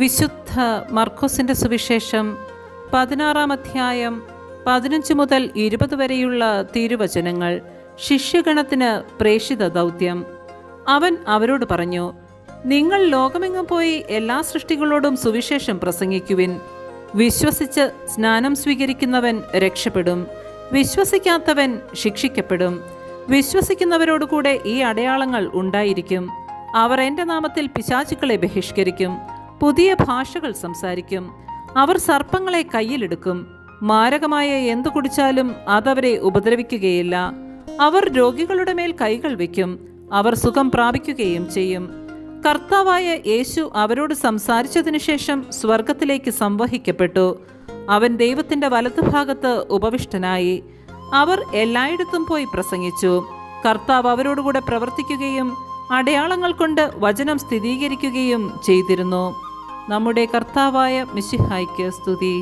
വിശുദ്ധ മർക്കോസിന്റെ സുവിശേഷം 16-ാം അധ്യായം 15 മുതൽ 20 വരെയുള്ള തിരുവചനങ്ങൾ. ശിഷ്യഗണത്തിന് പ്രേഷിത ദൗത്യം. അവൻ അവരോട് പറഞ്ഞു, നിങ്ങൾ ലോകമെങ്ങും പോയി എല്ലാ സൃഷ്ടികളോടും സുവിശേഷം പ്രസംഗിക്കുവിൻ. വിശ്വസിച്ച് സ്നാനം സ്വീകരിക്കുന്നവൻ രക്ഷപ്പെടും, വിശ്വസിക്കാത്തവൻ ശിക്ഷിക്കപ്പെടും. വിശ്വസിക്കുന്നവരോടുകൂടെ ഈ അടയാളങ്ങൾ ഉണ്ടായിരിക്കും. അവർ എൻ്റെ നാമത്തിൽ പിശാചുക്കളെ ബഹിഷ്കരിക്കും, പുതിയ ഭാഷകൾ സംസാരിക്കും, അവർ സർപ്പങ്ങളെ കയ്യിലെടുക്കും, മാരകമായ എന്തു കുടിച്ചാലും അതവരെ ഉപദ്രവിക്കുകയില്ല. അവർ രോഗികളുടെ മേൽ കൈകൾ വയ്ക്കും, അവർ സുഖം പ്രാപിക്കുകയും ചെയ്യും. കർത്താവായ യേശു അവരോട് സംസാരിച്ചതിനു ശേഷം സ്വർഗത്തിലേക്ക് സംവഹിക്കപ്പെട്ടു. അവൻ ദൈവത്തിൻ്റെ വലതുഭാഗത്ത് ഉപവിഷ്ടനായി. അവർ എല്ലായിടത്തും പോയി പ്രസംഗിച്ചു. കർത്താവ് അവരോടുകൂടെ പ്രവർത്തിക്കുകയും അടയാളങ്ങൾ കൊണ്ട് വചനം സ്ഥിരീകരിക്കുകയും ചെയ്തിരുന്നു. നമ്മുടെ കർത്താവായ മിശിഹായ്ക്ക് സ്തുതി.